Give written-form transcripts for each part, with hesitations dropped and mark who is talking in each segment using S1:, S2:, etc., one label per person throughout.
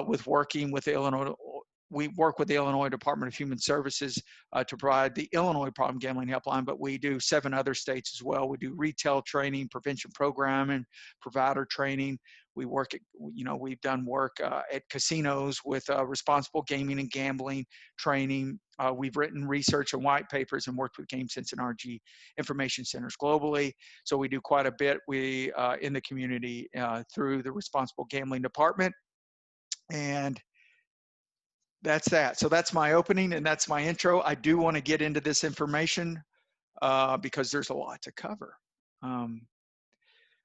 S1: with working with the Illinois. We work with the Illinois Department of Human Services to provide the Illinois Problem Gambling Helpline, but we do 7 other states as well. We do retail training, prevention programming, provider training. We work at, we've done work at casinos with responsible gaming and gambling training. We've written research and white papers and worked with GameSense and RG information centers globally. So we do quite a bit in the community through the Responsible Gambling Department. And that's that. So that's my opening and that's my intro. I do want to get into this information because there's a lot to cover.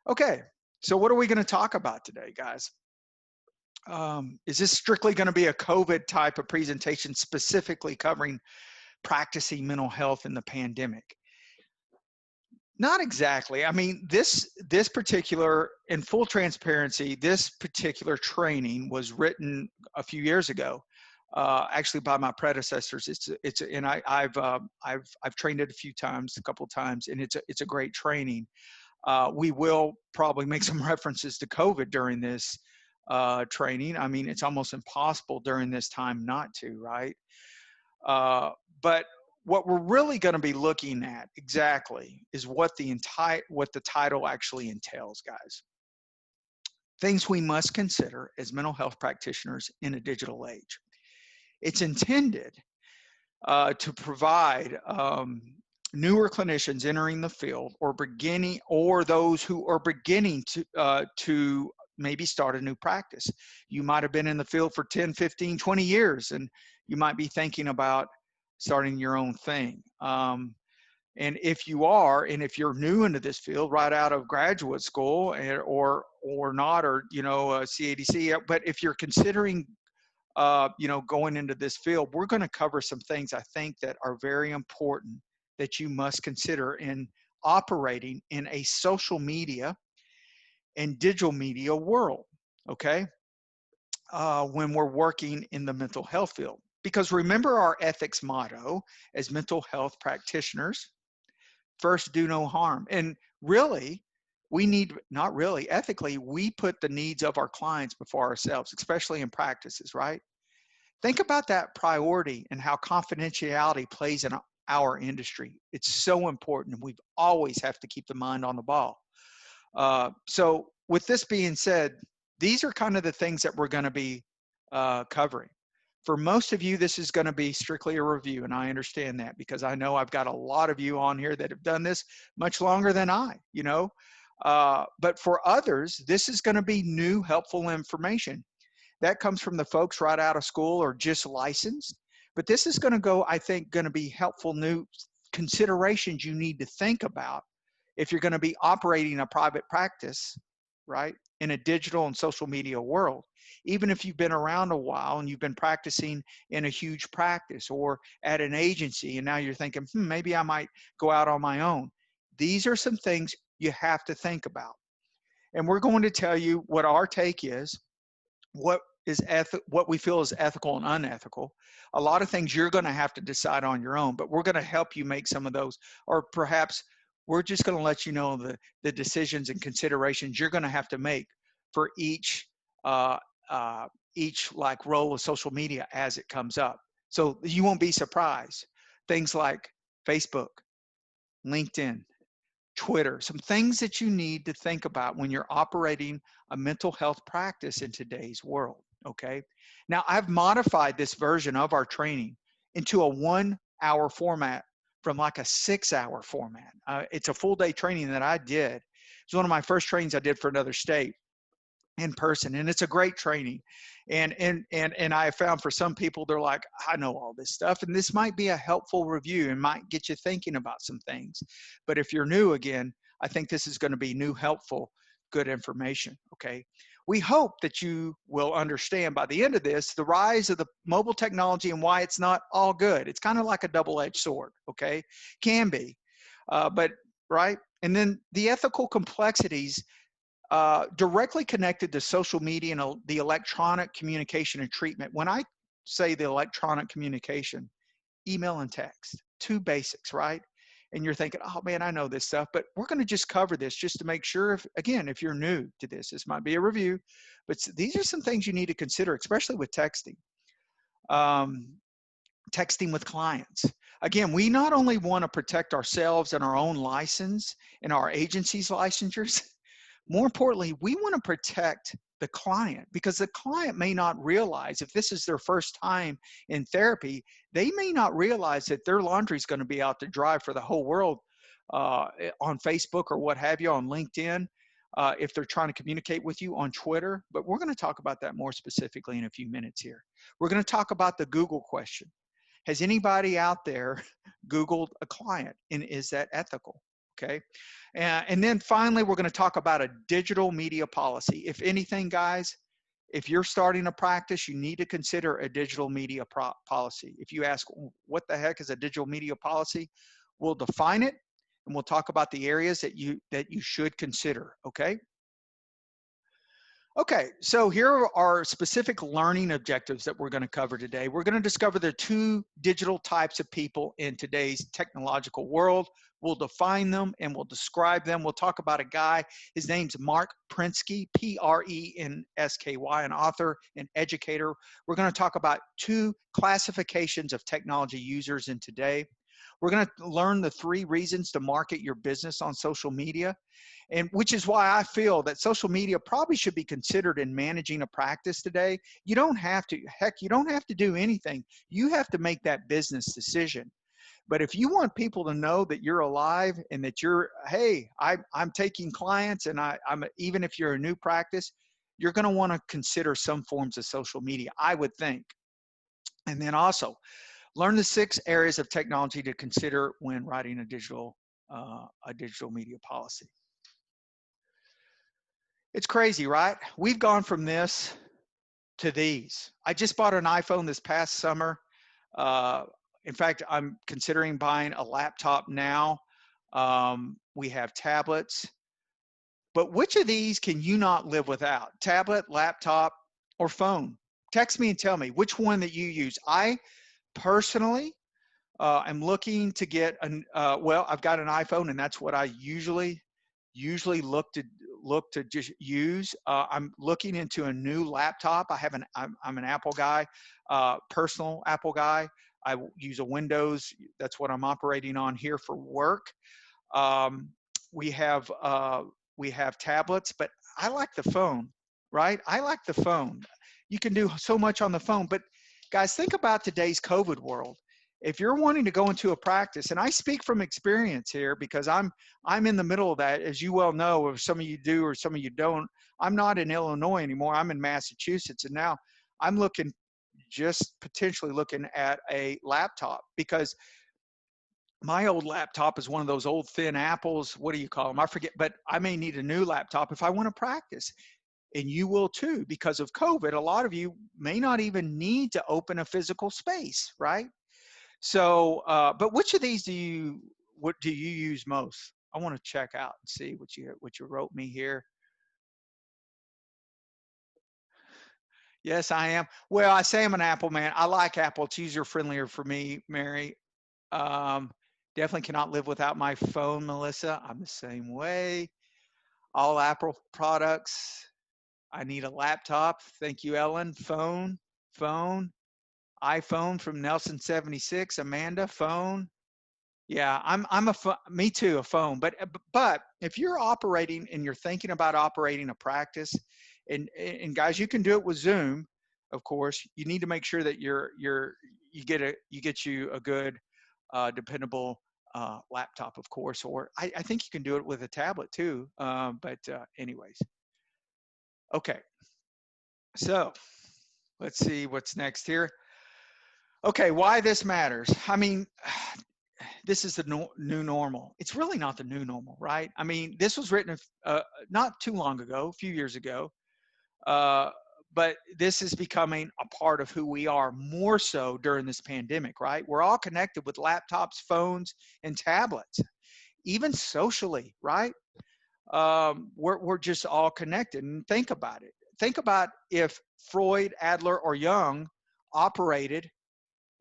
S1: Okay, so what are we going to talk about today, guys? Is this strictly going to be a COVID type of presentation specifically covering practicing mental health in the pandemic? Not exactly. I mean, this particular, in full transparency, this particular training was written a few years ago. Actually by my predecessors. And I've trained it a couple of times, and it's a great training. We will probably make some references to COVID during this training. I mean, it's almost impossible during this time not to, right? But what we're really going to be looking at exactly is what the title actually entails, guys. Things we must consider as mental health practitioners in a digital age. It's intended to provide newer clinicians entering the field or those who are beginning to maybe start a new practice. You might have been in the field for 10, 15, 20 years, and you might be thinking about starting your own thing. And if you are, and if you're new into this field right out of graduate school or not, or, CADC, but if you're considering going into this field, we're going to cover some things I think that are very important that you must consider in operating in a social media and digital media world, okay? When we're working in the mental health field. Because remember our ethics motto as mental health practitioners: first, do no harm. And really, ethically, we put the needs of our clients before ourselves, especially in practices, right? Think about that priority and how confidentiality plays in our industry. It's so important. We always have to keep the mind on the ball. So with this being said, these are kind of the things that we're going to be covering. For most of you, this is going to be strictly a review, and I understand that because I know I've got a lot of you on here that have done this much longer than I, but for others, this is going to be new, helpful information. That comes from the folks right out of school or just licensed. But this is going to be helpful new considerations you need to think about if you're going to be operating a private practice, right, in a digital and social media world. Even if you've been around a while and you've been practicing in a huge practice or at an agency, and now you're thinking, maybe I might go out on my own. These are some things you have to think about. And we're going to tell you what our take is, what we feel is ethical and unethical. A lot of things you're going to have to decide on your own, but we're going to help you make some of those, or perhaps we're just going to let you know the decisions and considerations you're going to have to make for each role of social media as it comes up. So you won't be surprised. Things like Facebook, LinkedIn, Twitter, some things that you need to think about when you're operating a mental health practice in today's world, okay? Now, I've modified this version of our training into a 1-hour format from like a 6-hour format. It's a full day training that I did. It's one of my first trainings I did for another state in person, and it's a great training. And I found for some people, they're like, I know all this stuff, and this might be a helpful review and might get you thinking about some things. But if you're new, again, I think this is going to be new, helpful, good information, okay? We hope that you will understand by the end of this the rise of the mobile technology and why it's not all good. It's kind of like a double-edged sword, okay? Can be, but right? And then the ethical complexities directly connected to social media and the electronic communication and treatment. When I say the electronic communication, email and text, two basics, right? and you're thinking, oh man, I know this stuff, but we're going to just cover this just to make sure, if you're new to this might be a review, but these are some things you need to consider, especially with texting. Um, Texting with clients. Again, we not only want to protect ourselves and our own license and our agency's licensures, more importantly, we want to protect the client, because the client may not realize, if this is their first time in therapy, they may not realize that their laundry is going to be out to dry for the whole world on Facebook or what have you, on LinkedIn, if they're trying to communicate with you on Twitter. But we're going to talk about that more specifically in a few minutes here. We're going to talk about the Google question. Has anybody out there Googled a client, and is that ethical? Okay. And then finally, we're going to talk about a digital media policy. If anything, guys, if you're starting a practice, you need to consider a digital media policy. If you ask, what the heck is a digital media policy? We'll define it, and we'll talk about the areas that you should consider. Okay. Okay, so here are specific learning objectives that we're going to cover today. We're going to discover the two digital types of people in today's technological world. We'll define them and we'll describe them. We'll talk about a guy. His name's Mark Prensky, P-R-E-N-S-K-Y, an author, an educator. We're going to talk about two classifications of technology users in today. We're going to learn the 3 reasons to market your business on social media, and which is why I feel that social media probably should be considered in managing a practice today. You don't have to, you don't have to do anything. You have to make that business decision. But if you want people to know that you're alive and that you're, hey, I'm taking clients, and I'm even if you're a new practice, you're going to want to consider some forms of social media, I would think. And then also, learn the 6 areas of technology to consider when writing a digital media policy. It's crazy, right? We've gone from this to these. I just bought an iPhone this past summer. In fact, I'm considering buying a laptop now. We have tablets. But which of these can you not live without? Tablet, laptop, or phone? Text me and tell me which one that you use. I personally I'm looking to get well, I've got an iPhone, and that's what I usually look to just use. I'm looking into a new laptop. I'm an Apple guy, personal Apple guy. I use a Windows. That's what I'm operating on here for work. Um, we have tablets, but I like the phone, right? I like the phone. You can do so much on the phone, but guys, think about today's COVID world. If you're wanting to go into a practice, and I speak from experience here because I'm in the middle of that, as you well know, if some of you do or some of you don't. I'm not in Illinois anymore. I'm in Massachusetts, and now I'm potentially looking at a laptop, because my old laptop is one of those old thin apples. What do you call them? I forget, but I may need a new laptop if I want to practice. And you will too, because of COVID. A lot of you may not even need to open a physical space, right? So, but which of these what do you use most? I want to check out and see what you wrote me here. Yes, I am. Well, I say I'm an Apple man. I like Apple. It's user friendlier for me, Mary. Definitely cannot live without my phone, Melissa. I'm the same way. All Apple products. I need a laptop. Thank you, Ellen. Phone. iPhone from Nelson 76. Amanda, phone. Yeah, me too, a phone. But if you're operating and you're thinking about operating a practice, and guys, you can do it with Zoom, of course. You need to make sure that you get you a good, dependable laptop, of course. Or I think you can do it with a tablet too. Anyways, okay. So let's see what's next here. Okay, why this matters. I mean, this is the new normal. It's really not the new normal, right? I mean, this was written not too long ago, a few years ago, but this is becoming a part of who we are, more so during this pandemic, right? We're all connected with laptops, phones, and tablets, even socially, right? We're just all connected. And think about it. Think about if Freud, Adler, or Jung operated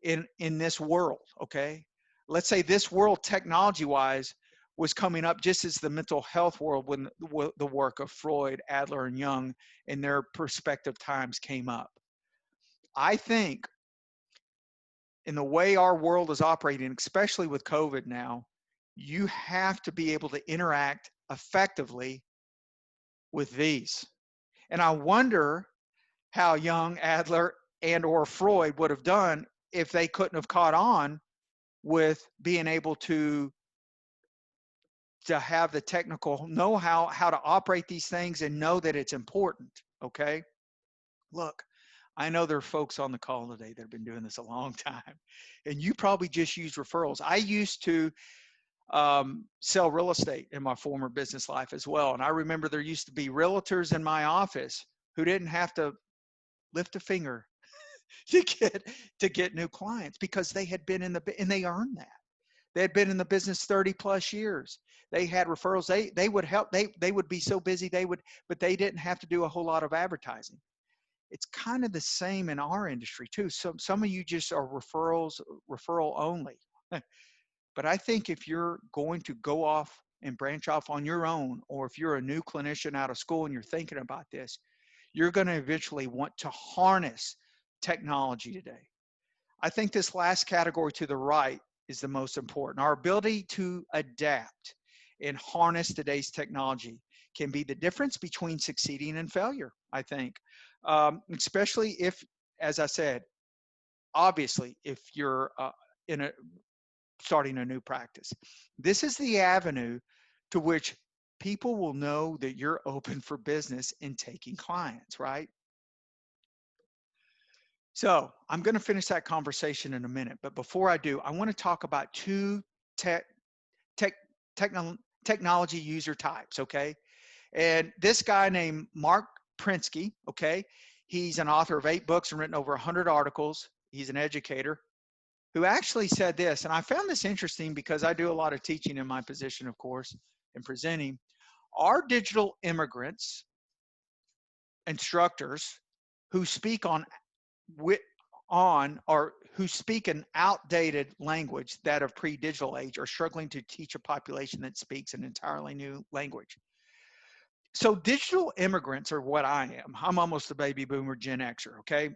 S1: in this world, okay? let's say this world technology-wise was coming up just as the mental health world, when the work of Freud, Adler, and Jung in their perspective times came up. I think in the way our world is operating, especially with COVID now, you have to be able to interact effectively with these. And I wonder how Jung, Adler, and or Freud would have done if they couldn't have caught on with being able to have the technical know-how, how to operate these things and know that it's important. Okay. Look, I know there are folks on the call today that have been doing this a long time, and you probably just use referrals. I used to sell real estate in my former business life as well. And I remember there used to be realtors in my office who didn't have to lift a finger to get new clients because they had been in the, and they earned that. They had been in the business 30 plus years. They had referrals. They would help. They would be so busy but they didn't have to do a whole lot of advertising. It's kind of the same in our industry too. Some of you just are referral only. But I think if you're going to go off and branch off on your own, or if you're a new clinician out of school and you're thinking about this, you're going to eventually want to harness technology today. I think this last category to the right is the most important. Our ability to adapt and harness today's technology can be the difference between succeeding and failure, I think. Especially if, as I said, obviously, if you're starting a new practice. This is the avenue to which people will know that you're open for business and taking clients, right? So I'm going to finish that conversation in a minute, but before I do, I want to talk about two technology user types, okay? And this guy named Mark Prensky, okay, he's an author of 8 books and written over 100 articles. He's an educator who actually said this, and I found this interesting because I do a lot of teaching in my position, of course, and presenting. Our digital immigrants, instructors who speak or who speak an outdated language, that of pre-digital age, are struggling to teach a population that speaks an entirely new language. So digital immigrants are what I am. I'm almost a baby boomer Gen Xer, okay?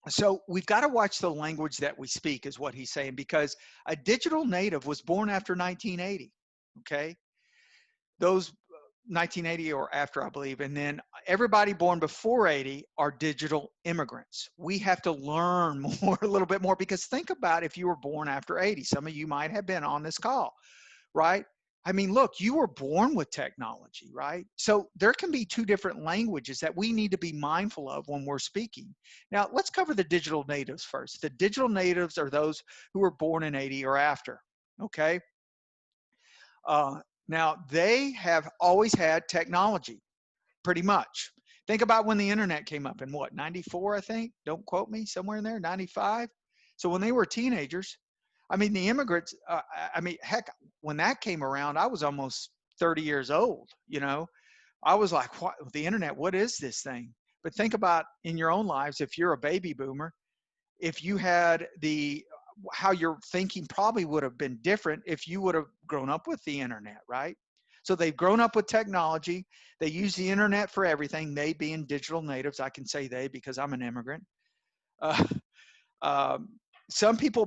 S1: So we've got to watch the language that we speak, is what he's saying, because a digital native was born after 1980, okay? Those 1980 or after, I believe, and then everybody born before 80 are digital immigrants. We have to learn more, a little bit more, because think about if you were born after 80. Some of you might have been on this call, right? I mean, look, you were born with technology, right? So there can be two different languages that we need to be mindful of when we're speaking. Now, let's cover the digital natives first. The digital natives are those who were born in 80 or after, okay? Now, they have always had technology, pretty much. Think about when the internet came up in what, 94, I think? Don't quote me, somewhere in there, 95? So when they were teenagers, I mean, the immigrants, I mean, heck, when that came around, I was almost 30 years old, you know? I was like, what, the internet, what is this thing? But think about in your own lives, if you're a baby boomer, if you had how your thinking probably would have been different if you would have grown up with the internet, right? So they've grown up with technology. They use the internet for everything. They being digital natives, I can say they because I'm an immigrant. Uh, um, some people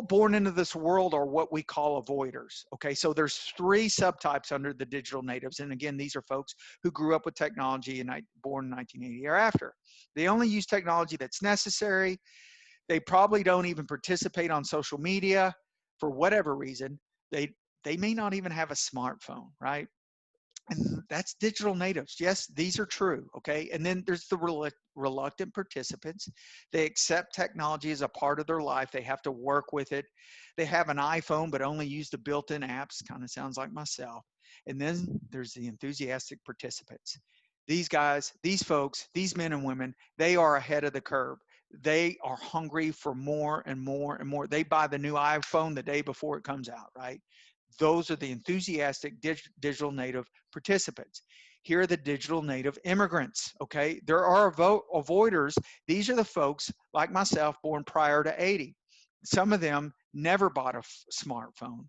S1: born into this world are what we call avoiders. Okay, so there's 3 subtypes under the digital natives, and again, these are folks who grew up with technology and born in 1980 or after. They only use technology that's necessary. They probably don't even participate on social media for whatever reason. They may not even have a smartphone, right? And that's digital natives. Yes, these are true, okay? And then there's the reluctant participants. They accept technology as a part of their life. They have to work with it. They have an iPhone, but only use the built-in apps. Kind of sounds like myself. And then there's the enthusiastic participants. These guys, these folks, these men and women, they are ahead of the curve. They are hungry for more and more and more. They buy the new iPhone the day before it comes out, right? Those are the enthusiastic digital native participants. Here are the digital native immigrants, okay? There are avoiders. These are the folks like myself born prior to 80. Some of them never bought a smartphone.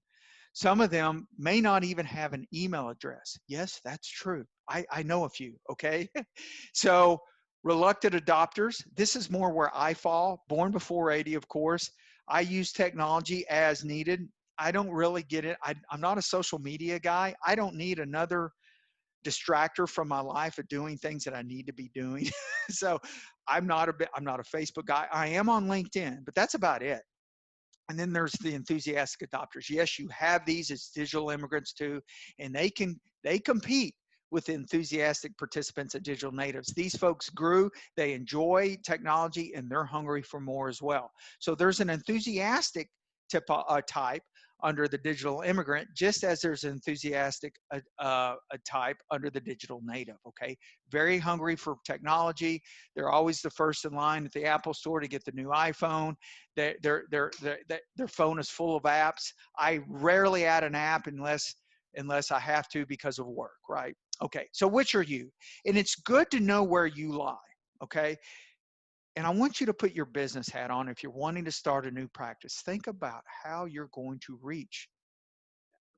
S1: Some of them may not even have an email address. Yes, that's true. I know a few, okay? So reluctant adopters, this is more where I fall. Born before 80, of course. I use technology as needed. I don't really get it. I'm not a social media guy. I don't need another distractor from my life of doing things that I need to be doing. So I'm not a Facebook guy. I am on LinkedIn, but that's about it. And then there's the enthusiastic adopters. Yes, you have these as digital immigrants too, and they compete with enthusiastic participants at digital natives. These folks grew, they enjoy technology, and they're hungry for more as well. So there's an enthusiastic type under the digital immigrant, just as there's an enthusiastic a type under the digital native, okay? Very hungry for technology. They're always the first in line at the Apple store to get the new iPhone. Their phone is full of apps. I rarely add an app unless I have to because of work, right? Okay, so which are you? And it's good to know where you lie, okay? And I want you to put your business hat on if you're wanting to start a new practice. Think about how you're going to reach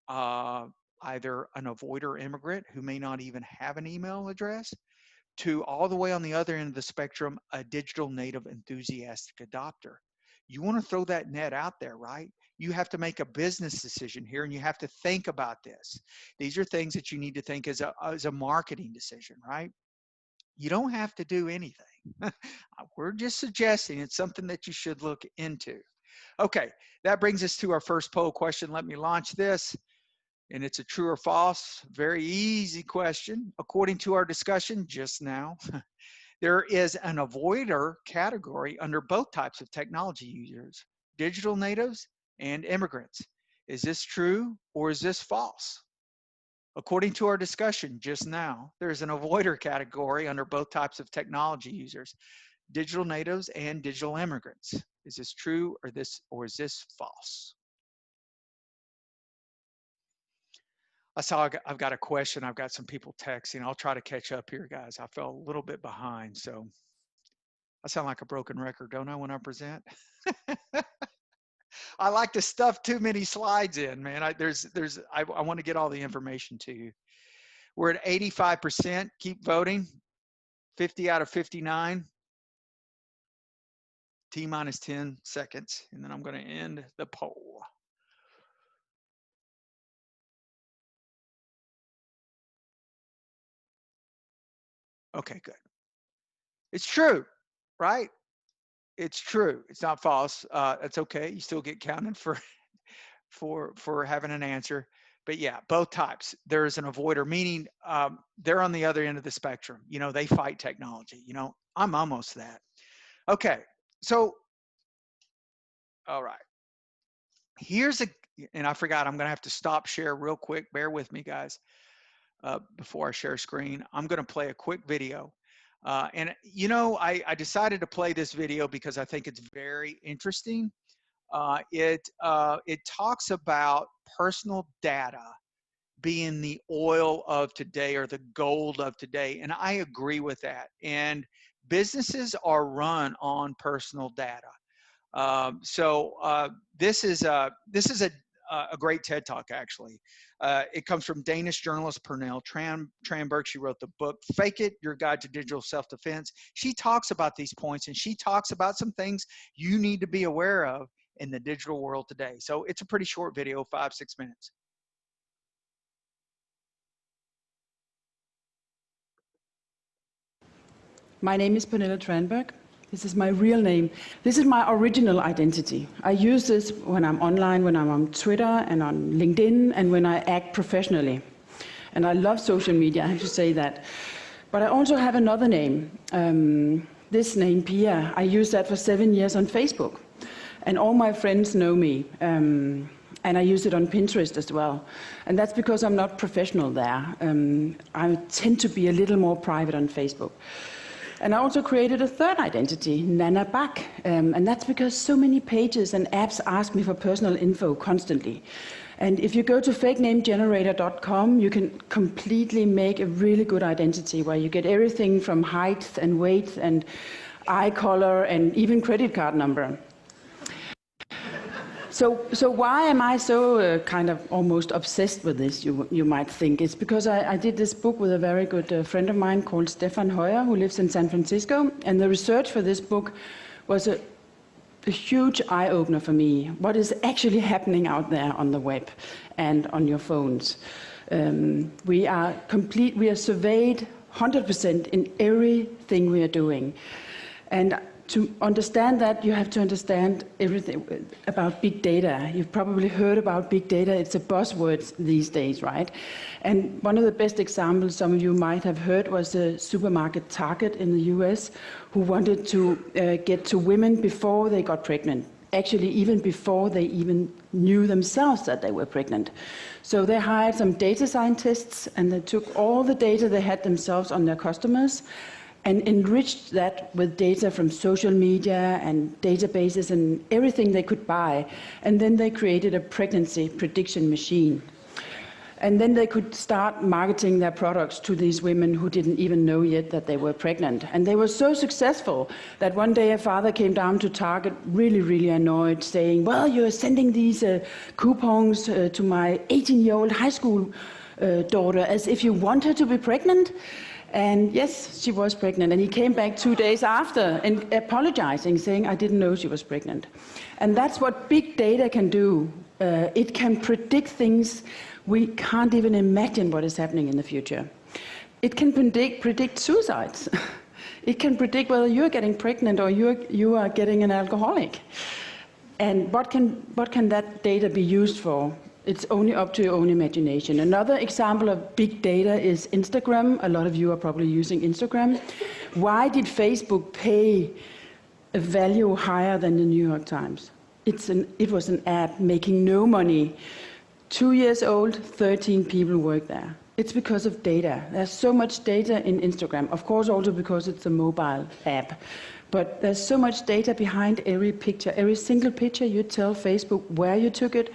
S1: either an avoider immigrant who may not even have an email address, to all the way on the other end of the spectrum, a digital native enthusiastic adopter. You want to throw that net out there, right? You have to make a business decision here, and you have to think about this. These are things that you need to think as a marketing decision, right? You don't have to do anything. We're just suggesting it's something that you should look into. Okay, that brings us to our first poll question. Let me launch this. And it's a true or false, very easy question. According to our discussion just now, there is an avoider category under both types of technology users, digital natives and immigrants. Is this true or is this false? According to our discussion just now, there's an avoider category under both types of technology users, digital natives and digital immigrants. Is this true or is this false? I saw I've got a question. I've got some people texting. I'll try to catch up here, guys. I fell a little bit behind, so I sound like a broken record, don't I, when I present? I like to stuff too many slides in, man. I want to get all the information to you. We're at 85%. Keep voting. 50 out of 59. T minus 10 seconds, and then I'm going to end the poll. Okay, good. It's true, right? It's true. It's not false. That's okay. You still get counted for having an answer. But yeah, both types. There's an avoider, meaning they're on the other end of the spectrum. You know, they fight technology. You know, I'm almost that. Okay, so all right. And I forgot, I'm going to have to stop share real quick. Bear with me, guys. Before I share screen, I'm going to play a quick video. And you know, I decided to play this video because I think it's very interesting. It talks about personal data being the oil of today or the gold of today, and I agree with that. And businesses are run on personal data. This is a great TED Talk, actually. It comes from Danish journalist Pernille Tranberg. She wrote the book, Fake It, Your Guide to Digital Self-Defense. She talks about these points, and she talks about some things you need to be aware of in the digital world today. So it's a pretty short video, 5-6 minutes.
S2: My name is Pernille Tranberg. This is my real name. This is my original identity. I use this when I'm online, when I'm on Twitter and on LinkedIn, and when I act professionally. And I love social media, I have to say that. But I also have another name. This name, Pia, I used that for 7 years on Facebook. And all my friends know me. And I use it on Pinterest as well. And that's because I'm not professional there. I tend to be a little more private on Facebook. And I also created a third identity, Nana Bak, and that's because so many pages and apps ask me for personal info constantly. And if you go to fakenamegenerator.com, you can completely make a really good identity where you get everything from height and weight and eye color and even credit card number. So why am I so kind of almost obsessed with this, you might think? It's because I did this book with a very good friend of mine called Stefan Hoyer, who lives in San Francisco, and the research for this book was a huge eye-opener for me. What is actually happening out there on the web and on your phones? We are surveyed 100% in everything we are doing. And to understand that, you have to understand everything about big data. You've probably heard about big data. It's a buzzword these days, right? And one of the best examples some of you might have heard was the supermarket Target in the US, who wanted to get to women before they got pregnant. Actually, even before they even knew themselves that they were pregnant. So they hired some data scientists, and they took all the data they had themselves on their customers and enriched that with data from social media and databases and everything they could buy. And then they created a pregnancy prediction machine. And then they could start marketing their products to these women who didn't even know yet that they were pregnant. And they were so successful that one day a father came down to Target really, really annoyed, saying, well, you're sending these coupons to my 18-year-old high school daughter as if you want her to be pregnant. And yes, she was pregnant. And he came back 2 days after and apologizing, saying, I didn't know she was pregnant. And that's what big data can do. It can predict things we can't even imagine what is happening in the future. It can predict suicides. It can predict whether you're getting pregnant or you are getting an alcoholic. And what can that data be used for? It's only up to your own imagination. Another example of big data is Instagram. A lot of you are probably using Instagram. Why did Facebook pay a value higher than the New York Times? It was an app making no money. 2 years old, 13 people work there. It's because of data. There's so much data in Instagram. Of course, also because it's a mobile app. But there's so much data behind every picture. Every single picture, you tell Facebook where you took it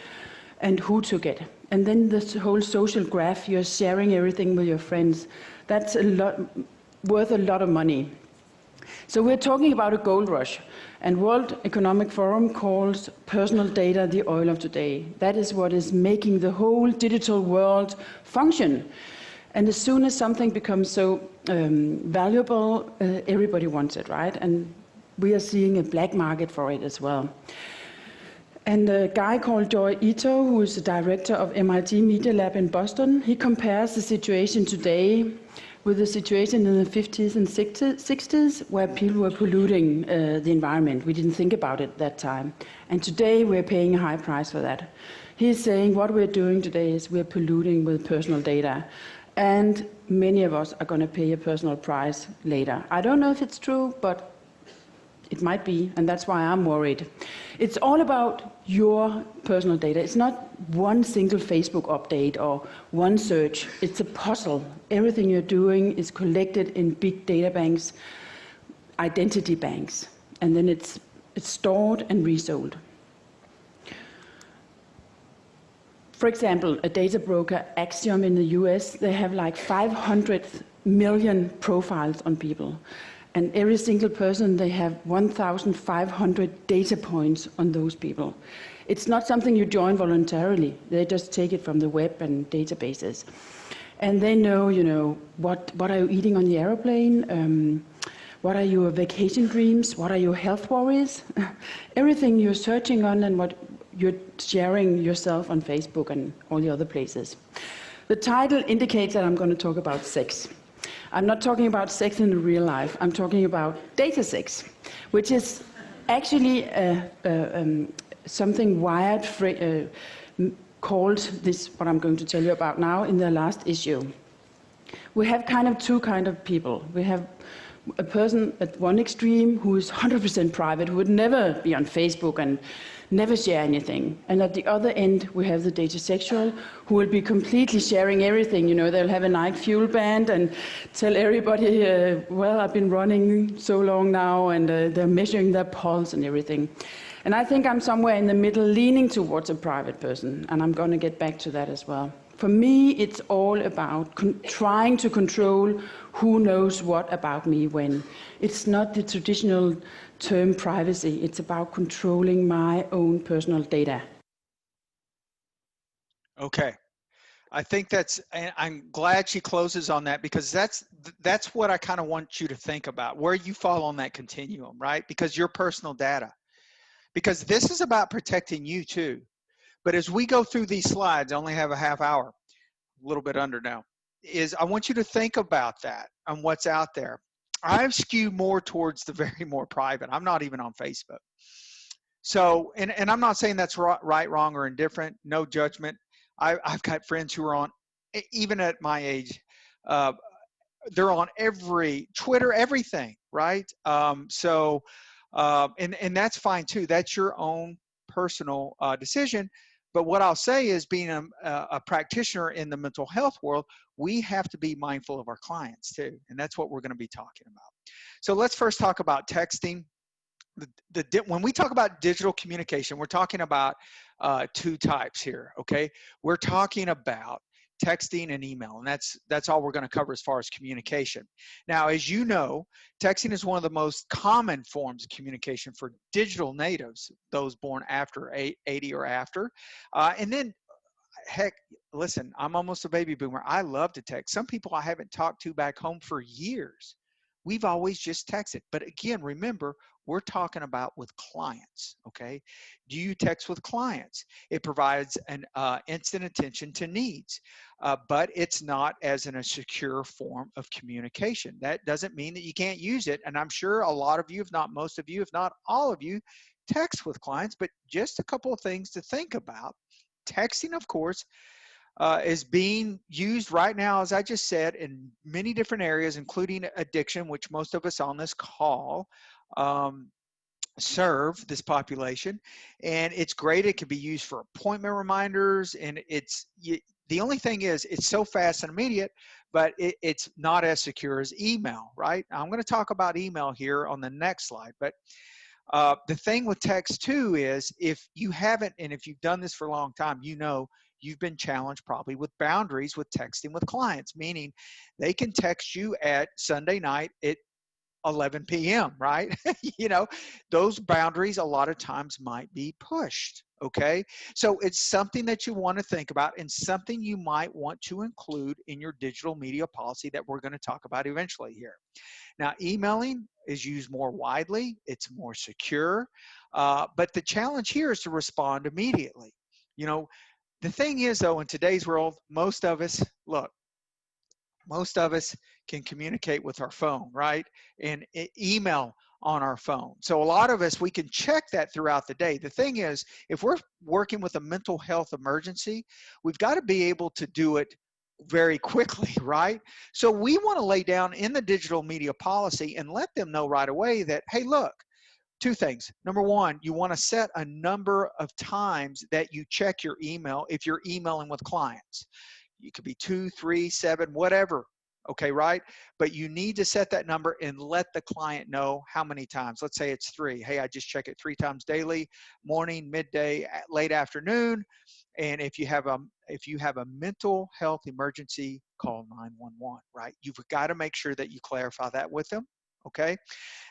S2: and who took it. And then this whole social graph, you're sharing everything with your friends. That's worth a lot of money. So we're talking about a gold rush. And World Economic Forum calls personal data the oil of today. That is what is making the whole digital world function. And as soon as something becomes so valuable, everybody wants it, right? And we are seeing a black market for it as well. And a guy called Joi Ito, who is the director of MIT Media Lab in Boston, he compares the situation today with the situation in the 50s and 60s, where people were polluting the environment. We didn't think about it that time. And today we're paying a high price for that. He's saying what we're doing today is we're polluting with personal data. And many of us are going to pay a personal price later. I don't know if it's true, but it might be, and that's why I'm worried. It's all about your personal data. It's not one single Facebook update or one search. It's a puzzle. Everything you're doing is collected in big data banks, identity banks, and then it's stored and resold. For example, a data broker, Axiom in the US, they have like 500 million profiles on people. And every single person, they have 1,500 data points on those people. It's not something you join voluntarily. They just take it from the web and databases. And they know, what are you eating on the airplane? What are your vacation dreams? What are your health worries? Everything you're searching on and what you're sharing yourself on Facebook and all the other places. The title indicates that I'm going to talk about sex. I'm not talking about sex in real life. I'm talking about data sex, which is actually something Wired called this, what I'm going to tell you about now, in their last issue. We have two kind of people. We have a person at one extreme who is 100% private, who would never be on Facebook and never share anything. And at the other end, we have the datasexual, who will be completely sharing everything. They'll have a Nike Fuel band and tell everybody, well, I've been running so long now, and they're measuring their pulse and everything. And I think I'm somewhere in the middle, leaning towards a private person, and I'm going to get back to that as well. For me, it's all about trying to control who knows what about me when. It's not the traditional term privacy. It's about controlling my own personal data.
S1: Okay. I think and I'm glad she closes on that, because that's what I kind of want you to think about, where you fall on that continuum, right? Because your personal data, because this is about protecting you too. But as we go through these slides, I only have a half hour, a little bit under now, is I want you to think about that and what's out there. I skew more towards the very more private. I'm not even on Facebook. So, and I'm not saying that's right, wrong, or indifferent. No judgment. I've got friends who are on, even at my age, uh, they're on every Twitter, everything, right? And that's fine too. That's your own personal decision. But what I'll say is, being a practitioner in the mental health world, we have to be mindful of our clients too, and that's what we're going to be talking about. So let's first talk about texting. When we talk about digital communication, we're talking about two types here. Okay, we're talking about texting and email, and that's all we're going to cover as far as communication. Now, as you know, texting is one of the most common forms of communication for digital natives, those born after 80 or after. And then, heck, listen, I'm almost a baby boomer. I love to text. Some people I haven't talked to back home for years. We've always just texted. But again, remember, we're talking about with clients, okay? Do you text with clients? It provides an instant attention to needs, but it's not as in a secure form of communication. That doesn't mean that you can't use it. And I'm sure a lot of you, if not most of you, if not all of you, text with clients, but just a couple of things to think about. Texting, of course, is being used right now, as I just said, in many different areas, including addiction, which most of us on this call um, serve this population. And it's great. It can be used for appointment reminders. And the only thing is, it's so fast and immediate, but it's not as secure as email, right? I'm going to talk about email here on the next slide. But the thing with text too is, if you haven't, and if you've done this for a long time, you know you've been challenged probably with boundaries with texting with clients, meaning they can text you at Sunday night at 11 p.m., right? You know, those boundaries a lot of times might be pushed. Okay. So it's something that you want to think about, and something you might want to include in your digital media policy that we're going to talk about eventually here. Now, emailing is used more widely, it's more secure, but the challenge here is to respond immediately. You know, the thing is, though, in today's world, most of us, look, most of us can communicate with our phone, right? And email on our phone. So a lot of us, we can check that throughout the day. The thing is, if we're working with a mental health emergency, we've got to be able to do it very quickly, right? So we want to lay down in the digital media policy and let them know right away that, hey, look, two things. Number one, you want to set a number of times that you check your email if you're emailing with clients. You could be 2, 3, 7, whatever. Okay, right? But you need to set that number and let the client know how many times. Let's say it's 3. Hey, I just check it 3 times daily: morning, midday, late afternoon. And if you have a mental health emergency, call 911, right? You've got to make sure that you clarify that with them. Okay.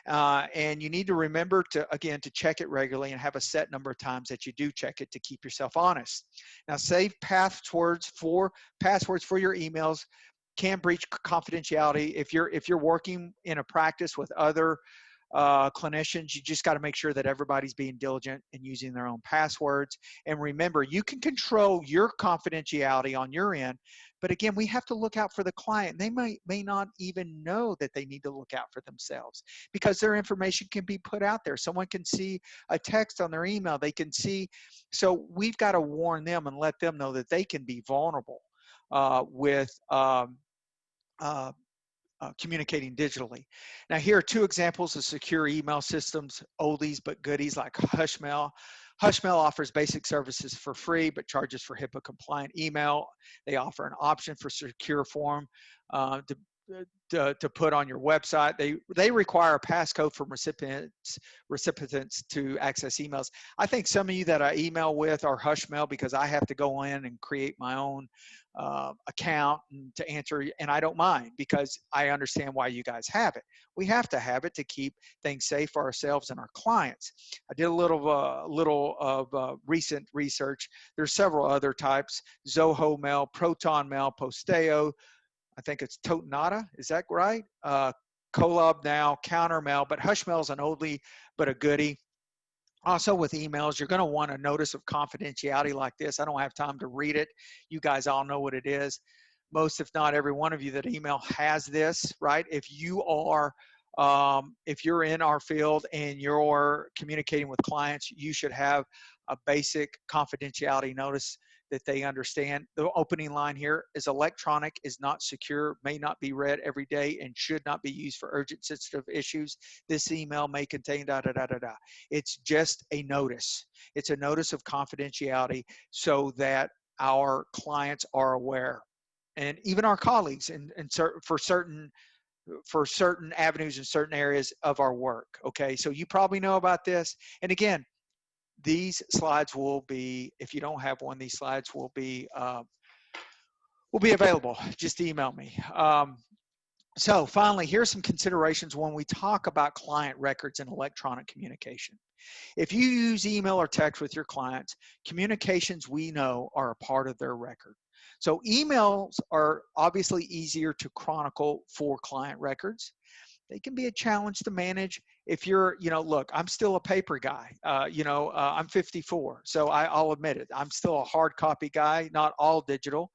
S1: And you need to remember to, again, to check it regularly and have a set number of times that you do check it to keep yourself honest. Now, save passwords for your emails can breach confidentiality. If you're working in a practice with other clinicians, you just got to make sure that everybody's being diligent and using their own passwords. And remember, you can control your confidentiality on your end, but again, we have to look out for the client. They may not even know that they need to look out for themselves, because their information can be put out there. Someone can see a text on their email, they can see. So we've got to warn them and let them know that they can be vulnerable with communicating digitally. Now, here are 2 examples of secure email systems, oldies but goodies, like Hushmail. Hushmail offers basic services for free, but charges for HIPAA compliant email. They offer an option for secure form to put on your website. They require a passcode from recipients to access emails. I think some of you that I email with are hush mail because I have to go in and create my own account and to answer, and I don't mind because I understand why you guys have it. We have to have it to keep things safe for ourselves and our clients. I did a little of recent research. There's several other types: Zoho Mail, Proton Mail, Posteo. I think it's Totonata. Is that right? Colab Now, Counter Mail, but Hushmail is an oldie but a goodie. Also with emails, you're going to want a notice of confidentiality like this. I don't have time to read it. You guys all know what it is. Most, if not every one of you that email has this, right? If you're in our field and you're communicating with clients, you should have a basic confidentiality notice that they understand. The opening line here is electronic, is not secure, may not be read every day, and should not be used for urgent sensitive issues. This email may contain da da da da da. It's just a notice. It's a notice of confidentiality so that our clients are aware, and even our colleagues, and for certain avenues and certain areas of our work. Okay, so you probably know about this. And again, these slides will be, if you don't have one, these slides will be available. Just email me. So finally, here's some considerations when we talk about client records and electronic communication. If you use email or text with your clients, communications we know are a part of their record. So emails are obviously easier to chronicle for client records. They can be a challenge to manage if you're, look, I'm still a paper guy. I'm 54, so I'll admit it. I'm still a hard copy guy, not all digital.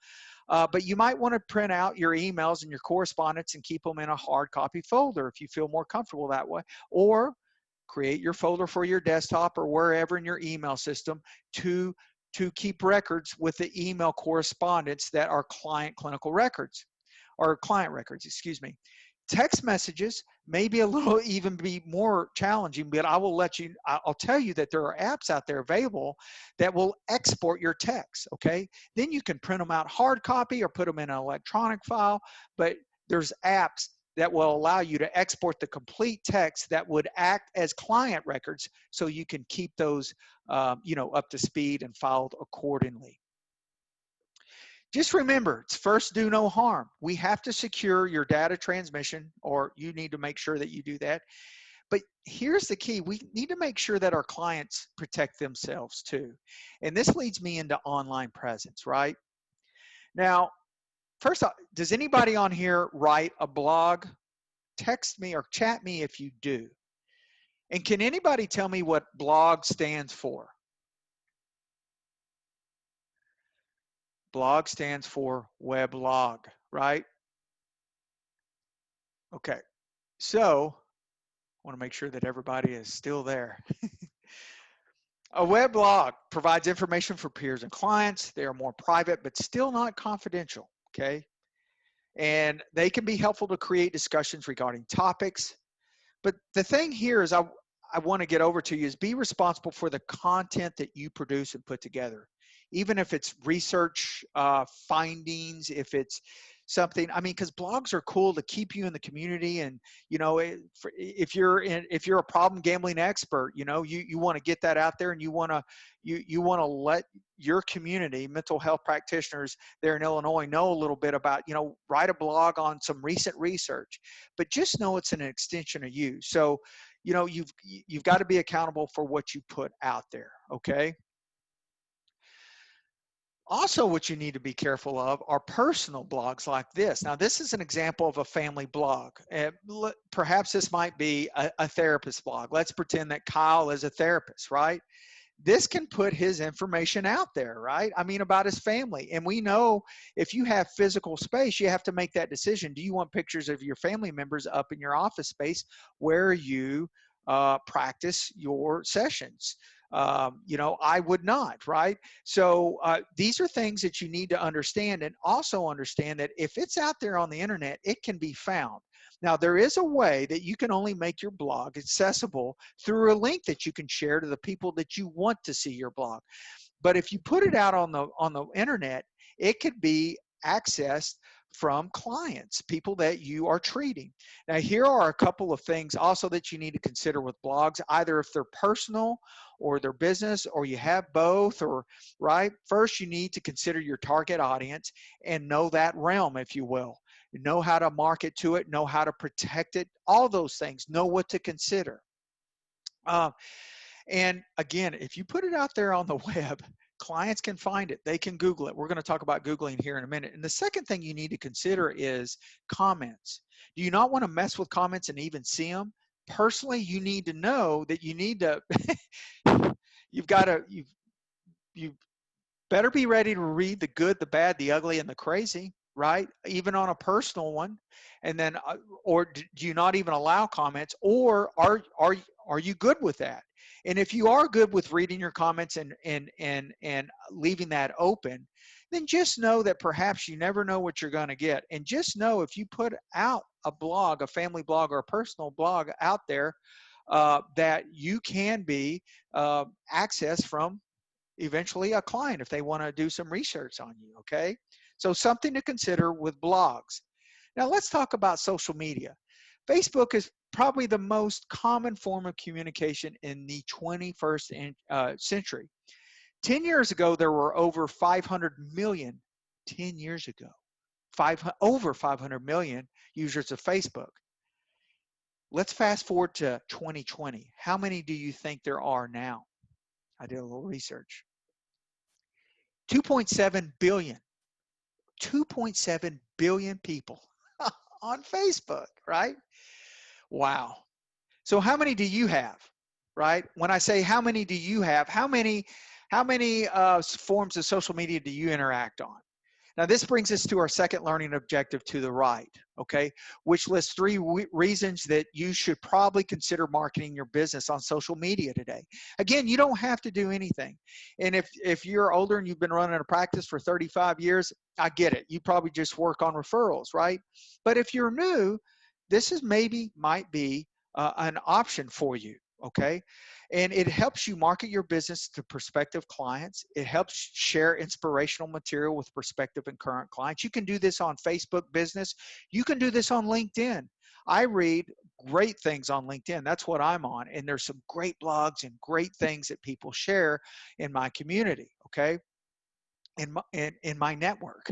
S1: But you might want to print out your emails and your correspondence and keep them in a hard copy folder if you feel more comfortable that way. Or create your folder for your desktop or wherever in your email system to keep records with the email correspondence that are client clinical records, or client records, excuse me. Text messages may be even be more challenging, but I'll tell you that there are apps out there available that will export your text, okay? Then you can print them out hard copy or put them in an electronic file, but there's apps that will allow you to export the complete text that would act as client records so you can keep those, up to speed and filed accordingly. Just remember, it's first do no harm. We have to secure your data transmission, or you need to make sure that you do that. But here's the key. We need to make sure that our clients protect themselves too. And this leads me into online presence, right? Now, first off, does anybody on here write a blog? Text me or chat me if you do. And can anybody tell me what blog stands for? Blog stands for weblog, right? Okay, so I want to make sure that everybody is still there. A weblog provides information for peers and clients. They are more private, but still not confidential, okay? And they can be helpful to create discussions regarding topics. But the thing here is I want to get over to you is be responsible for the content that you produce and put together. Even if it's research findings, if it's something, because blogs are cool to keep you in the community. And, if you're a problem gambling expert, you want to get that out there, and you want to let your community, mental health practitioners there in Illinois, know a little bit about, write a blog on some recent research, but just know it's an extension of you. So, you've got to be accountable for what you put out there. Okay. Also, what you need to be careful of are personal blogs like this. Now, this is an example of a family blog. Perhaps this might be a therapist blog. Let's pretend that Kyle is a therapist, right? This can put his information out there, right? About his family. And we know if you have physical space, you have to make that decision. Do you want pictures of your family members up in your office space where you practice your sessions? I would not, right? So these are things that you need to understand, and also understand that if it's out there on the internet, it can be found. Now, there is a way that you can only make your blog accessible through a link that you can share to the people that you want to see your blog. But if you put it out on the internet, it could be accessed from clients, people that you are treating. Now, here are a couple of things also that you need to consider with blogs, either if they're personal or they're business, or you have both, or right. First, you need to consider your target audience and know that realm, if you will. Know how to market to it, know how to protect it, all those things, know what to consider. And again, if you put it out there on the web, clients can find it. They can Google it. We're going to talk about Googling here in a minute. And the second thing you need to consider is comments. Do you not want to mess with comments and even see them? Personally, you need to know that you need to, you better be ready to read the good, the bad, the ugly, and the crazy, right? Even on a personal one. And then, or do you not even allow comments, or are you good with that? And if you are good with reading your comments and leaving that open, then just know that perhaps you never know what you're going to get. And just know if you put out a blog, a family blog or a personal blog out there, that you can be accessed from eventually a client if they want to do some research on you, okay? So something to consider with blogs. Now let's talk about social media. Facebook is probably the most common form of communication in the 21st century. 10 years ago, there were over 500 million, 10 years ago, over 500 million users of Facebook. Let's fast forward to 2020. How many do you think there are now? I did a little research. 2.7 billion. 2.7 billion people on Facebook, right? Wow. So how many do you have, right? When I say how many do you have, how many forms of social media do you interact on? Now, this brings us to our second learning objective to the right, okay, which lists 3 reasons that you should probably consider marketing your business on social media today. Again, you don't have to do anything. And if you're older and you've been running a practice for 35 years, I get it. You probably just work on referrals, right? But if you're new, this is might be an option for you, okay? And it helps you market your business to prospective clients. It helps share inspirational material with prospective and current clients. You can do this on Facebook Business. You can do this on LinkedIn. I read great things on LinkedIn. That's what I'm on. And there's some great blogs and great things that people share in my community, okay? In my network.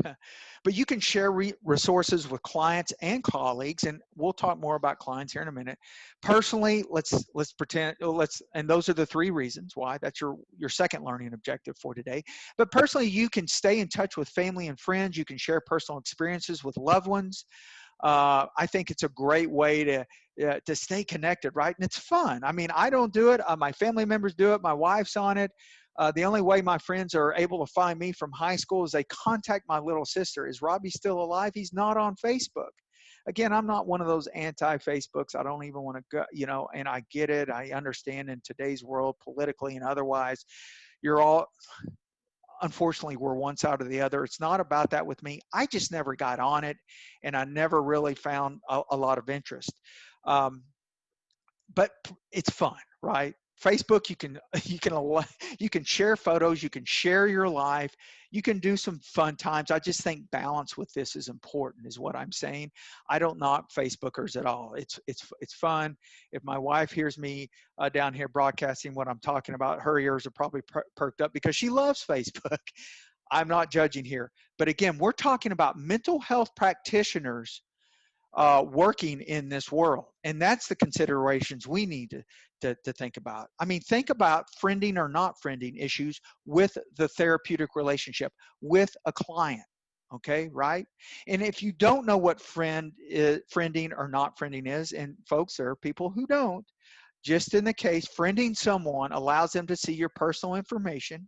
S1: But you can share resources with clients and colleagues, and we'll talk more about clients here in a minute. Personally, let's pretend, and those are the 3 reasons why. That's your second learning objective for today. But personally, you can stay in touch with family and friends. You can share personal experiences with loved ones. I think it's a great way to stay connected, right? And it's fun. I mean, I don't do it. My family members do it. My wife's on it. The only way my friends are able to find me from high school is they contact my little sister. Is Robbie still alive? He's not on Facebook. Again, I'm not one of those anti-Facebooks. I don't even want to go, you know, and I get it. I understand in today's world, politically and otherwise, unfortunately, we're one side or the other. It's not about that with me. I just never got on it, and I never really found a lot of interest. But it's fun, right? Facebook, you can share photos, you can share your life, you can do some fun times. I just think balance with this is important, is what I'm saying. I don't knock Facebookers at all. It's fun. If my wife hears me down here broadcasting what I'm talking about, her ears are probably perked up because she loves Facebook. I'm not judging here, but again, we're talking about mental health practitioners working in this world. And that's the considerations we need to think about. I mean, think about friending or not friending issues with the therapeutic relationship with a client, okay, right? And if you don't know what friending or not friending is, and folks, there are people who don't, just in the case, friending someone allows them to see your personal information.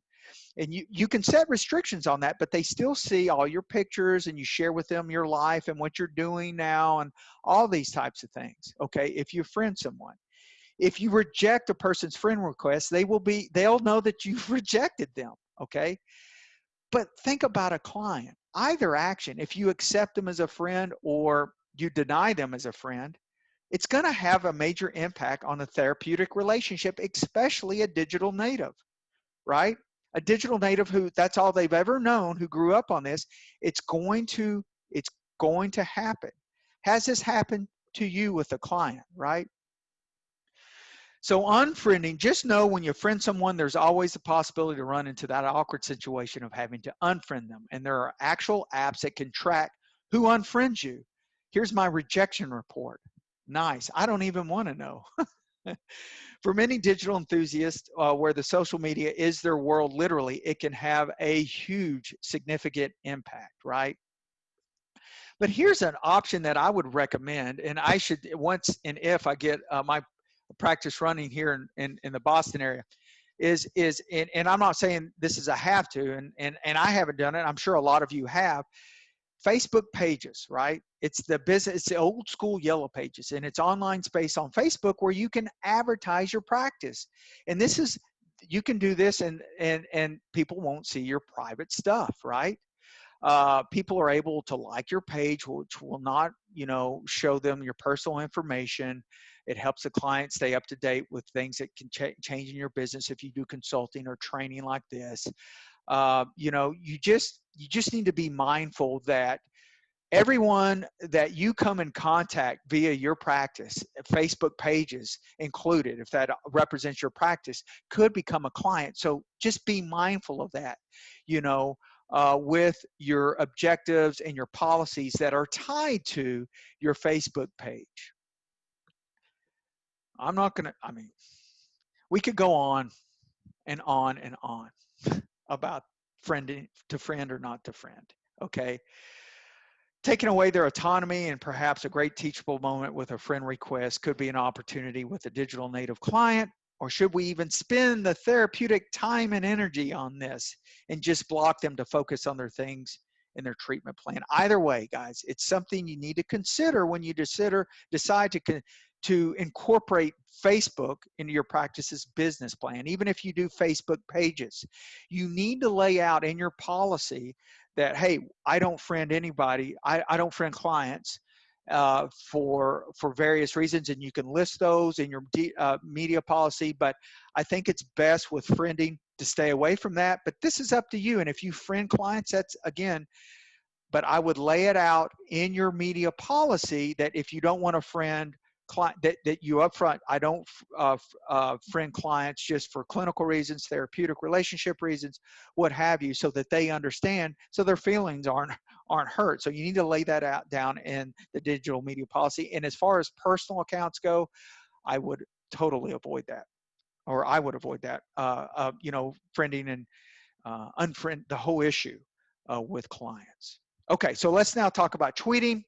S1: And you can set restrictions on that, but they still see all your pictures, and you share with them your life and what you're doing now and all these types of things, okay, if you friend someone. If you reject a person's friend request, they'll know that you've rejected them, okay? But think about a client. Either action, if you accept them as a friend or you deny them as a friend, it's going to have a major impact on the therapeutic relationship, especially a digital native, right? A digital native who that's all they've ever known, who grew up on this, it's going to happen. Has this happened to you with a client, right? So unfriending, just know when you friend someone, there's always the possibility to run into that awkward situation of having to unfriend them. And there are actual apps that can track who unfriends you. Here's my rejection report. Nice. I don't even want to know. For many digital enthusiasts, where the social media is their world, literally, it can have a huge, significant impact, right? But here's an option that I would recommend, and I should, once and if I get my practice running here in the Boston area, and I'm not saying this is a have to, and I haven't done it. I'm sure a lot of you have. Facebook pages, right? It's the old school yellow pages, and it's online space on Facebook where you can advertise your practice. And you can do this, and people won't see your private stuff, right? People are able to like your page, which will not, show them your personal information. It helps the client stay up to date with things that can change in your business if you do consulting or training like this. You just need to be mindful that everyone that you come in contact via your practice, Facebook pages included, if that represents your practice, could become a client. So just be mindful of that, with your objectives and your policies that are tied to your Facebook page. We could go on and on and on about friending, to friend or not to friend, okay? Taking away their autonomy and perhaps a great teachable moment with a friend request could be an opportunity with a digital native client. Or should we even spend the therapeutic time and energy on this and just block them to focus on their things in their treatment plan? Either way, guys, it's something you need to consider when you decide to incorporate Facebook into your practice's business plan. Even if you do Facebook pages, you need to lay out in your policy that, hey, I don't friend anybody. I don't friend clients for various reasons, and you can list those in your media policy. But I think it's best with friending to stay away from that. But this is up to you. And if you friend clients, that's again. But I would lay it out in your media policy that if you don't want to friend client, that you upfront, I don't friend clients just for clinical reasons, therapeutic relationship reasons, what have you, so that they understand, so their feelings aren't hurt. So you need to lay that out down in the digital media policy. And as far as personal accounts go, I would totally avoid that, or I would avoid that. Friending and unfriend the whole issue with clients. Okay, so let's now talk about tweeting.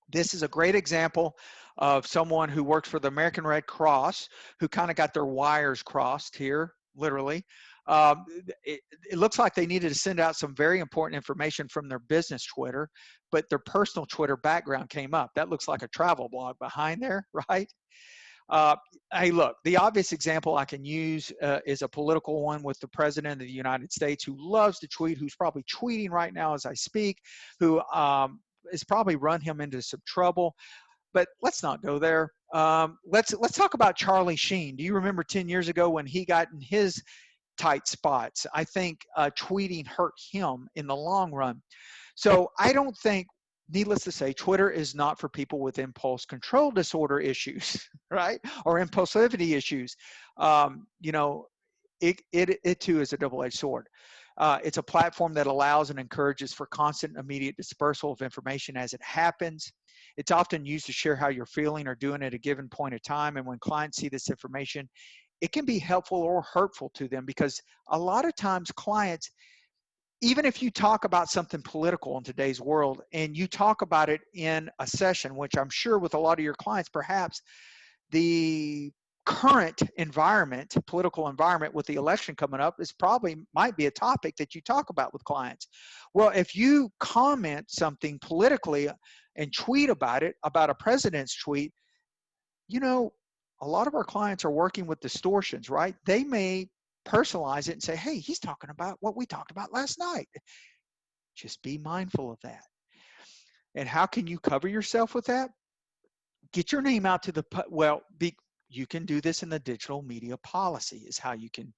S1: This is a great example of someone who works for the American Red Cross, who kind of got their wires crossed here, literally. It looks like they needed to send out some very important information from their business Twitter, but their personal Twitter background came up. That looks like a travel blog behind there, right? Hey, look, the obvious example I can use is a political one with the President of the United States, who loves to tweet, who's probably tweeting right now as I speak, who has probably run him into some trouble. But let's not go there. Let's talk about Charlie Sheen. Do you remember 10 years ago when he got in his tight spots? I think tweeting hurt him in the long run. So I don't think, needless to say, Twitter is not for people with impulse control disorder issues, right? Or impulsivity issues. It too is a double-edged sword. It's a platform that allows and encourages for constant, immediate dispersal of information as it happens. It's often used to share how you're feeling or doing at a given point of time. And when clients see this information, it can be helpful or hurtful to them, because a lot of times clients, even if you talk about something political in today's world and you talk about it in a session, which I'm sure with a lot of your clients, perhaps the current environment, political environment with the election coming up, might be a topic that you talk about with clients. Well, if you comment something politically and tweet about it, about a president's tweet, a lot of our clients are working with distortions, right? They may personalize it and say, hey, he's talking about what we talked about last night. Just be mindful of that. And how can you cover yourself with that? Get your name out to you can do this in the digital media policy, is how you can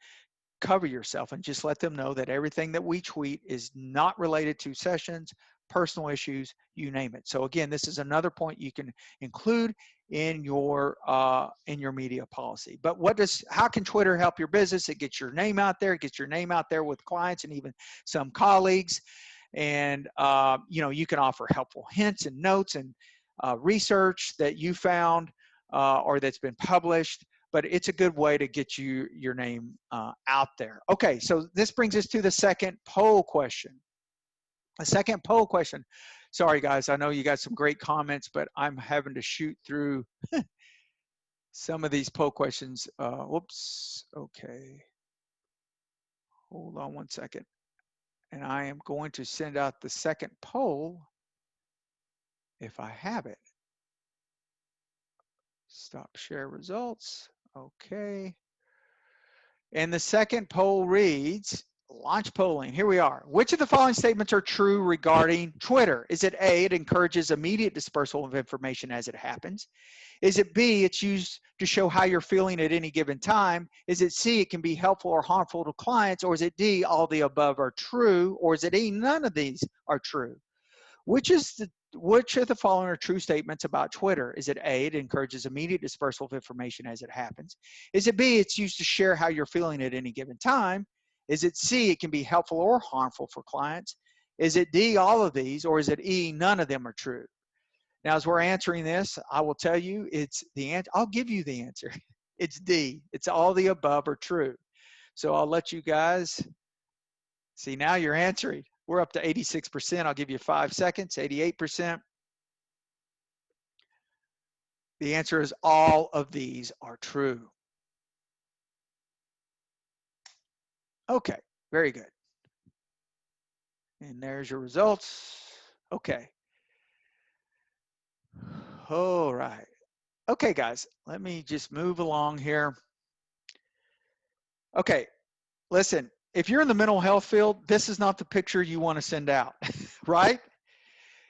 S1: cover yourself, and just let them know that everything that we tweet is not related to sessions, personal issues, you name it. So again, this is another point you can include in your media policy. But how can Twitter help your business? It gets your name out there, it gets your name out there with clients and even some colleagues. And you can offer helpful hints and notes and research that you found or that's been published. But it's a good way to get your name out there. Okay, so this brings us to the second poll question. The second poll question. Sorry, guys, I know you got some great comments, but I'm having to shoot through some of these poll questions. Whoops, okay. Hold on one second. And I am going to send out the second poll if I have it. Stop share results. Okay. And the second poll reads, launch polling. Here we are. Which of the following statements are true regarding Twitter? Is it A, it encourages immediate dispersal of information as it happens? Is it B, it's used to show how you're feeling at any given time? Is it C, it can be helpful or harmful to clients? Or is it D, all the above are true? Or is it E, none of these are true? Which of the following are true statements about Twitter? Is it A, it encourages immediate dispersal of information as it happens? Is it B, it's used to share how you're feeling at any given time? Is it C, it can be helpful or harmful for clients? Is it D, all of these? Or is it E, none of them are true? Now, as we're answering this, I will tell you it's the answer. I'll give you the answer. It's D. It's all the above are true. So I'll let you guys see. Now you're answering. We're up to 86%. I'll give you 5 seconds. 88%. The answer is all of these are true. Okay, very good. And there's your results. Okay. All right. Okay, guys, let me just move along here. Okay, listen, if you're in the mental health field, this is not the picture you want to send out, right?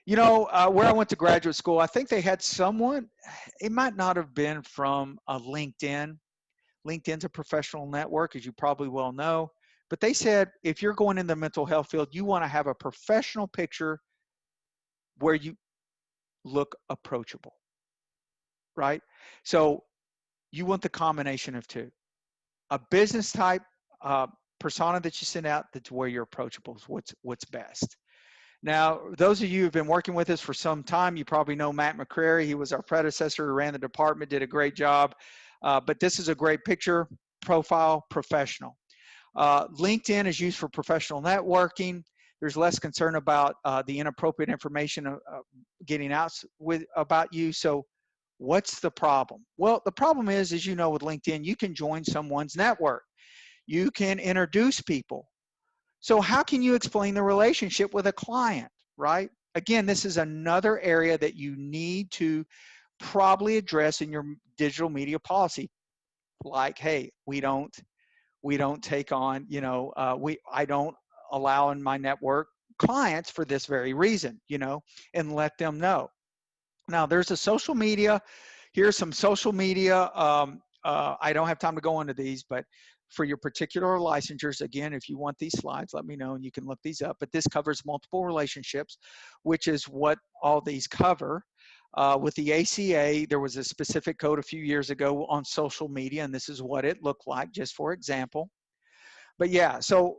S1: You know, where I went to graduate school, I think they had someone, it might not have been from LinkedIn. LinkedIn's a professional network, as you probably well know. But they said, if you're going in the mental health field, you want to have a professional picture where you look approachable, right? So you want the combination of two. A business type persona that you send out that's where you're approachable is what's best. Now, those of you who've been working with us for some time, you probably know Matt McCrary. He was our predecessor who ran the department, did a great job. But this is a great picture, profile, professional. LinkedIn is used for professional networking. There's less concern about the inappropriate information getting out about you. So what's the problem? Well, the problem is, as you know, with LinkedIn, you can join someone's network. You can introduce people. So how can you explain the relationship with a client, right? Again, this is another area that you need to probably address in your digital media policy. Like, hey, we don't take on, I don't allow in my network clients for this very reason, and let them know. Now, there's a social media. Here's some social media. I don't have time to go into these, but for your particular licensures, again, if you want these slides, let me know and you can look these up. But this covers multiple relationships, which is what all these cover. With the ACA, there was a specific code a few years ago on social media, and this is what it looked like, just for example. But yeah, so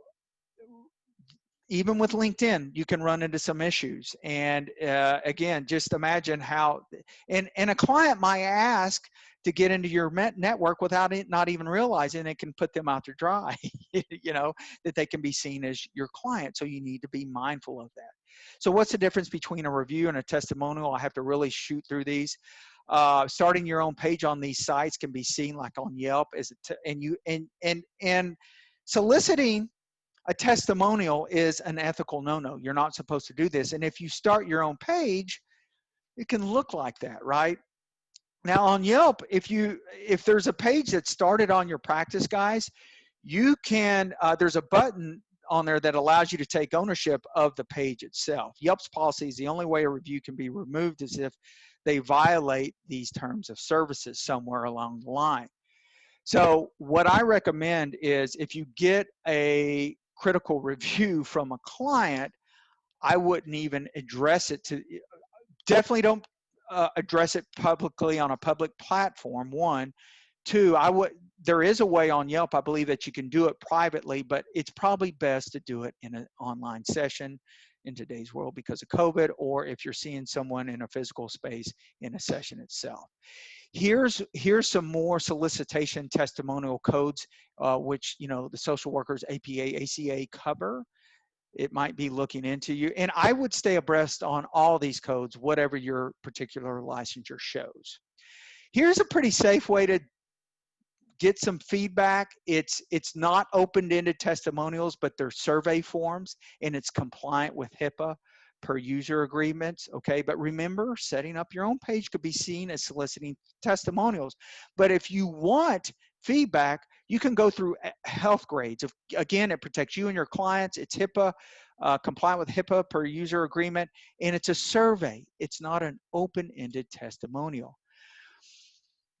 S1: even with LinkedIn, you can run into some issues. And again, just imagine how, and a client might ask to get into your network without it not even realizing it can put them out to dry, that they can be seen as your client. So you need to be mindful of that. So what's the difference between a review and a testimonial? I have to really shoot through these. Starting your own page on these sites can be seen like on Yelp, and soliciting a testimonial is an ethical no-no. You're not supposed to do this. And if you start your own page, it can look like that, right? Now on Yelp, if there's a page that started on your practice, guys, you can, there's a button on there that allows you to take ownership of the page itself. Yelp's policy is the only way a review can be removed is if they violate these terms of services somewhere along the line. So what I recommend is if you get a critical review from a client, I wouldn't even address it to, definitely don't address it publicly on a public platform, one. Two, there is a way on Yelp, I believe, that you can do it privately, but it's probably best to do it in an online session in today's world because of COVID, or if you're seeing someone in a physical space in a session itself. Here's some more solicitation testimonial codes, which, you know, the social workers, APA, ACA cover. It might be looking into you. And I would stay abreast on all these codes, whatever your particular licensure shows. Here's a pretty safe way to get some feedback. It's not open-ended testimonials, but they're survey forms, and it's compliant with HIPAA per user agreements, okay? But remember, setting up your own page could be seen as soliciting testimonials. But if you want feedback, you can go through Healthgrades. Again, it protects you and your clients. It's HIPAA, compliant with HIPAA per user agreement, and it's a survey. It's not an open-ended testimonial.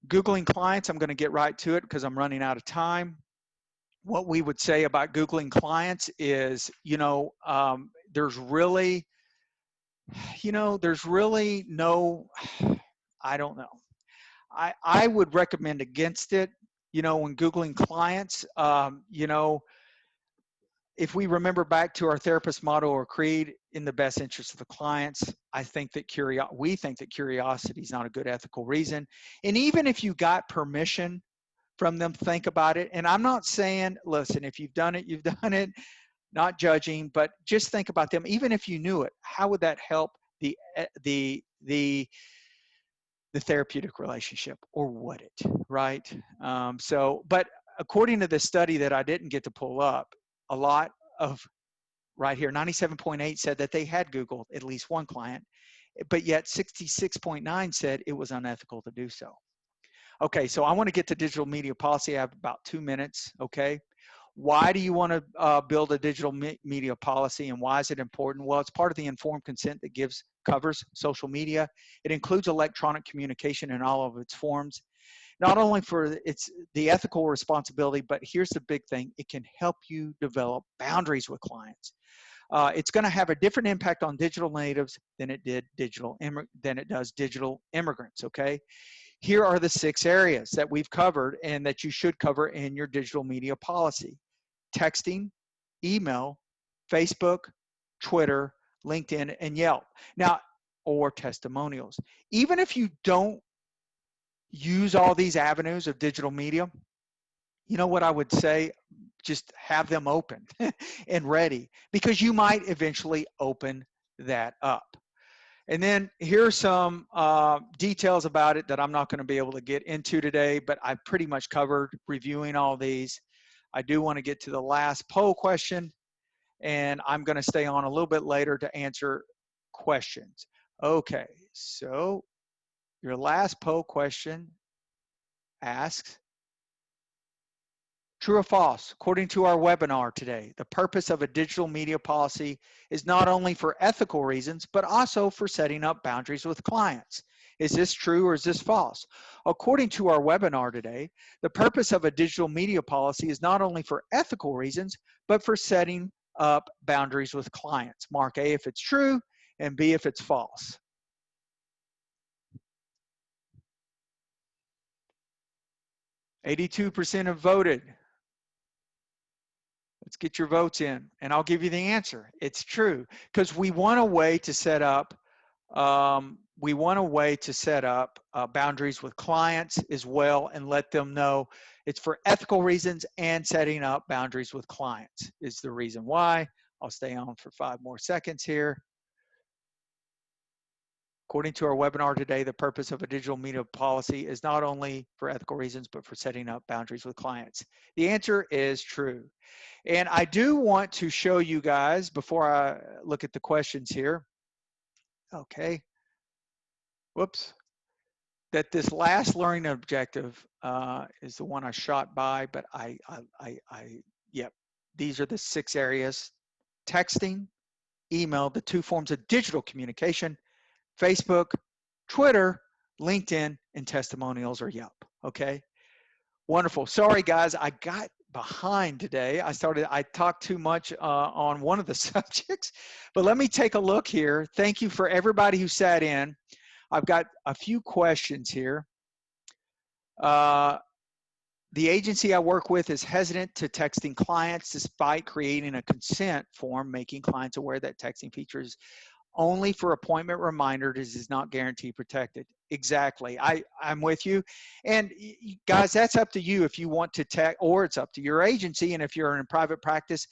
S1: Googling clients, I'm going to get right to it because I'm running out of time. What we would say about Googling clients is, you know, there's really no, I don't know. I would recommend against it, you know, when Googling clients. You know, if we remember back to our therapist motto or creed, in the best interest of the clients, we think that curiosity is not a good ethical reason. And even if you got permission from them, think about it. And I'm not saying, listen, if you've done it, you've done it, not judging, but just think about them. Even if you knew it, how would that help the therapeutic relationship, or would it, right? But according to the study that I didn't get to pull up, a lot of, right here, 97.8 said that they had Googled at least one client, but yet 66.9 said it was unethical to do so. Okay, so I want to get to digital media policy. I have about 2 minutes, okay? Why do you want to build a digital media policy, and why is it important? Well, it's part of the informed consent that covers social media. It includes electronic communication in all of its forms, not only for the ethical responsibility, but here's the big thing: it can help you develop boundaries with clients. It's going to have a different impact on digital natives than it does digital immigrants. Okay, here are the 6 areas that we've covered and that you should cover in your digital media policy: texting, email, Facebook, Twitter, LinkedIn, and Yelp. Now, or testimonials. Even if you don't use all these avenues of digital media, you know what I would say? Just have them open and ready, because you might eventually open that up. And then here are some details about it that I'm not going to be able to get into today, but I pretty much covered reviewing all these. I do want to get to the last poll question, and I'm going to stay on a little bit later to answer questions. Okay, so your last poll question asks, true or false? According to our webinar today, the purpose of a digital media policy is not only for ethical reasons, but also for setting up boundaries with clients. Is this true or is this false? According to our webinar today, the purpose of a digital media policy is not only for ethical reasons, but for setting up boundaries with clients. Mark A if it's true, and B if it's false. 82% have voted. Let's get your votes in, and I'll give you the answer. It's true, because we want a way to set up boundaries with clients as well, and let them know it's for ethical reasons, and setting up boundaries with clients is the reason why. I'll stay on for 5 more seconds here. According to our webinar today, the purpose of a digital media policy is not only for ethical reasons, but for setting up boundaries with clients. The answer is true. And I do want to show you guys, before I look at the questions here, okay, whoops, that this last learning objective is the one I shot by, but yep, these are the 6 areas: texting, email, the 2 forms of digital communication, Facebook, Twitter, LinkedIn, and testimonials or Yelp. Okay, wonderful. Sorry guys, I got behind today. I talked too much on one of the subjects, but let me take a look here. Thank you for everybody who sat in. I've got a few questions here. The agency I work with is hesitant to texting clients despite creating a consent form, making clients aware that texting features only for appointment reminders is not guaranteed protected. Exactly. I'm with you. And guys, that's up to you if you want to text, or it's up to your agency. And if you're in private practice,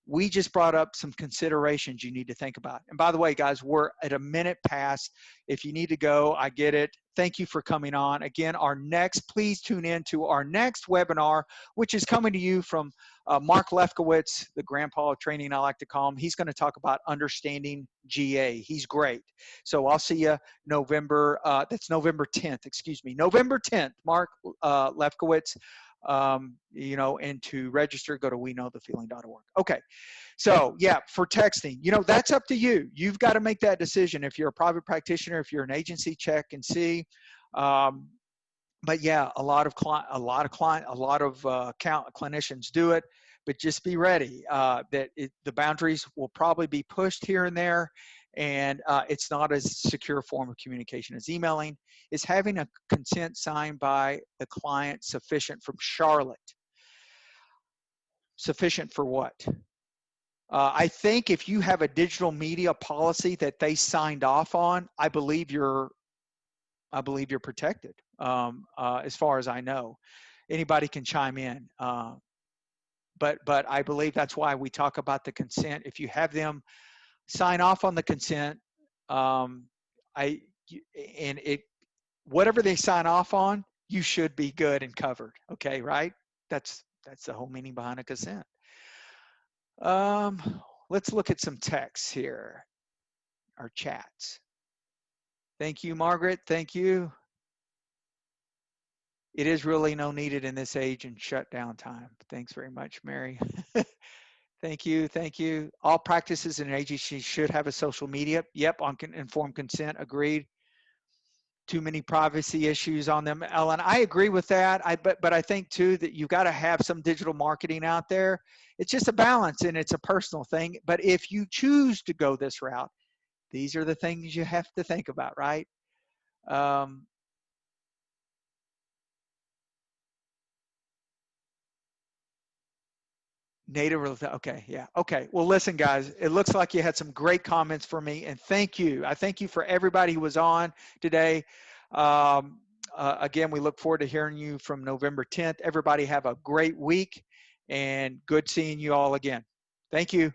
S1: we just brought up some considerations you need to think about. And by the way, guys, we're at a minute past. If you need to go, I get it. Thank you for coming on. Again, please tune in to our next webinar, which is coming to you from Mark Lefkowitz, the grandpa of training, I like to call him. He's going to talk about understanding GA. He's great. So I'll see you November 10th, excuse me. November 10th, Mark Lefkowitz. And to register, go to weknowthefeeling.org. Okay. So yeah, for texting, that's up to you. You've got to make that decision. If you're a private practitioner, if you're an agency, check and see. But yeah, a lot of clinicians do it, but just be ready that the boundaries will probably be pushed here and there. And it's not as secure form of communication as emailing. Is having a consent signed by the client sufficient from Charlotte? Sufficient for what? I think if you have a digital media policy that they signed off on, I believe you're protected. As far as I know, anybody can chime in. But I believe that's why we talk about the consent. If you have them sign off on the consent, whatever they sign off on, you should be good and covered. Okay, right? That's the whole meaning behind a consent. Let's look at some texts here, our chats. Thank you, Margaret. Thank you. It is really no needed in this age and shutdown time. Thanks very much, Mary. Thank you. Thank you. All practices in an agency should have a social media. Yep, on informed consent. Agreed. Too many privacy issues on them, Ellen. I agree with that. But I think too that you got to have some digital marketing out there. It's just a balance and it's a personal thing. But if you choose to go this route, these are the things you have to think about, right? Native, okay, yeah, okay. Well, listen, guys, it looks like you had some great comments for me, and thank you. I thank you for everybody who was on today. Again, we look forward to hearing you from November 10th. Everybody have a great week, and good seeing you all again. Thank you.